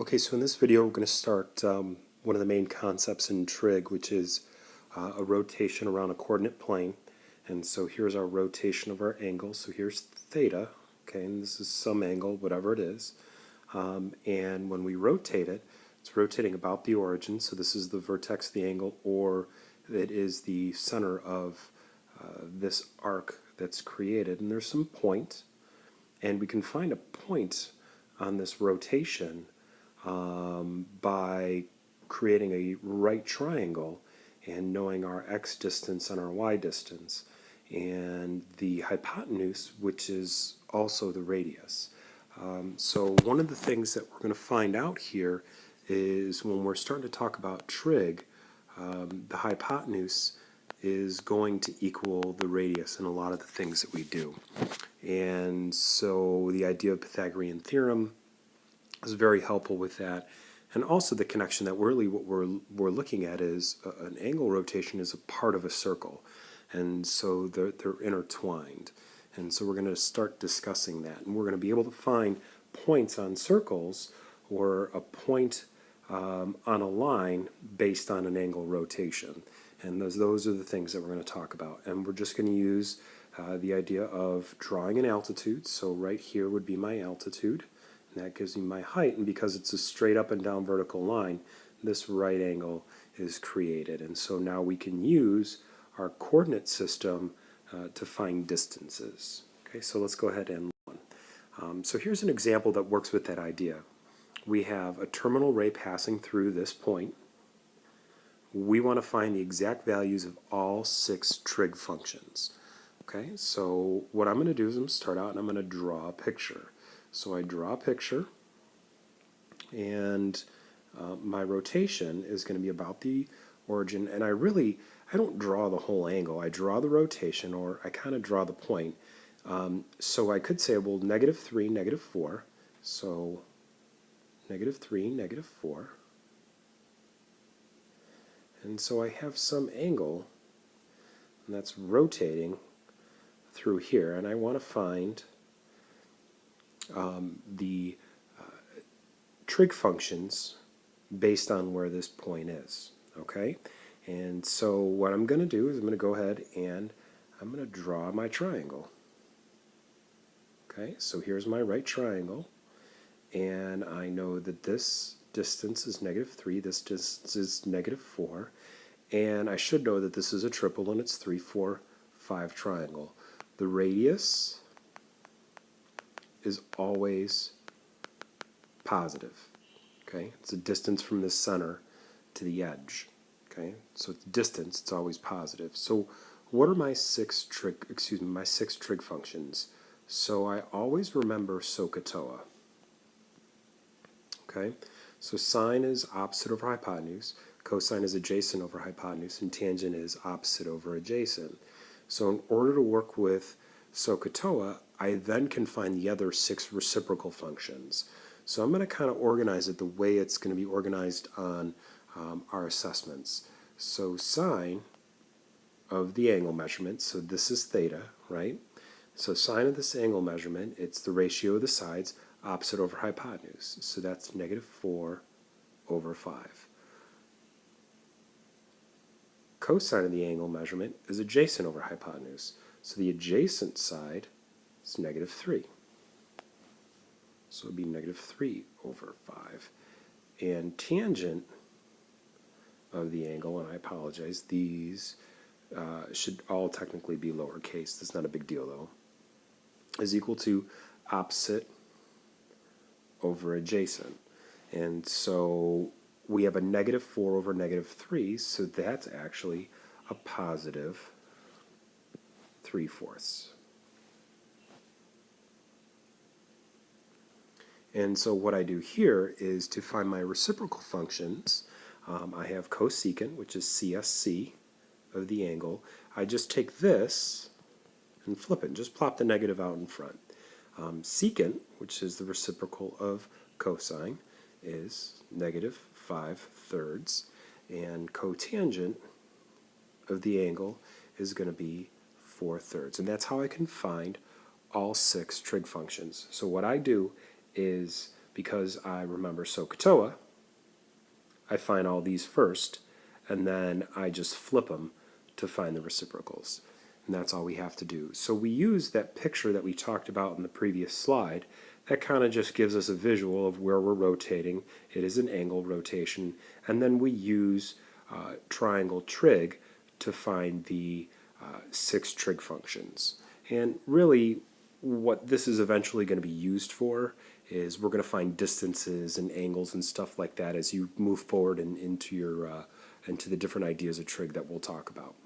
Okay, so in this video we're going to start one of the main concepts in trig, which is a rotation around a coordinate plane. And so here's our rotation of our angle. So here's theta, okay, and this is some angle, whatever it is. And when we rotate it, it's rotating about the origin. So this is the vertex of the angle, or it is the center of this arc that's created. And there's some point, and we can find a point on this rotation by creating a right triangle and knowing our x distance and our y distance, and the hypotenuse, which is also the radius. So one of the things that we're going to find out here is when we're starting to talk about trig, the hypotenuse is going to equal the radius in a lot of the things that we do. And so the idea of Pythagorean theorem is very helpful with that. And also the connection that really what we're looking at is an angle rotation is a part of a circle. And so they're intertwined. And so we're going to start discussing that. And we're going to be able to find points on circles or a point on a line based on an angle rotation. And those are the things that we're going to talk about. And we're just going to use the idea of drawing an altitude. So right here would be my altitude. And that gives me my height, and because it's a straight up and down vertical line, this right angle is created. And so now we can use our coordinate system to find distances. Okay, so let's go ahead and so here's an example that works with that idea. We have a terminal ray passing through this point. We want to find the exact values of all 6 trig functions. Okay, so what I'm going to do is I'm going to start out and I'm going to draw a picture. So I draw a picture, and my rotation is going to be about the origin, and I don't draw the whole angle. I draw the rotation, or I kind of draw the point. So I could say, well, -3, -4, so -3, -4, and so I have some angle, and that's rotating through here, and I want to find the trig functions based on where this point is. Okay, and so what I'm going to do is I'm going to go ahead and I'm going to draw my triangle. Okay, so here's my right triangle, and I know that this distance is -3, this distance is -4, and I should know that this is a triple, and it's 3, 4, 5 triangle. The radius is always positive. Okay, it's a distance from the center to the edge. Okay, so it's distance, it's always positive. So what are my 6 trig functions? So I always remember SOHCAHTOA. Okay, so sine is opposite over hypotenuse, cosine is adjacent over hypotenuse, and tangent is opposite over adjacent. So in order to work with SOHCAHTOA, I then can find the other 6 reciprocal functions. So I'm going to kind of organize it the way it's going to be organized on our assessments. So sine of the angle measurement, so this is theta, right? So sine of this angle measurement, it's the ratio of the sides opposite over hypotenuse. So that's -4/5. Cosine of the angle measurement is adjacent over hypotenuse. So the adjacent side is -3. So it would be -3/5. And tangent of the angle, and I apologize, these should all technically be lowercase. That's not a big deal though, is equal to opposite over adjacent. And so we have a -4/3, so that's actually a positive 3/4. And so what I do here is to find my reciprocal functions. I have cosecant, which is CSC of the angle. I just take this and flip it, just plop the negative out in front. Secant, which is the reciprocal of cosine, is -5/3, and cotangent of the angle is going to be 4/3. And that's how I can find all 6 trig functions. So what I do is because I remember SOHCAHTOA, I find all these first, and then I just flip them to find the reciprocals. And that's all we have to do. So we use that picture that we talked about in the previous slide. That kind of just gives us a visual of where we're rotating. It is an angle rotation. And then we use triangle trig to find the 6 trig functions. And really, what this is eventually going to be used for is we're going to find distances and angles and stuff like that as you move forward and into the different ideas of trig that we'll talk about.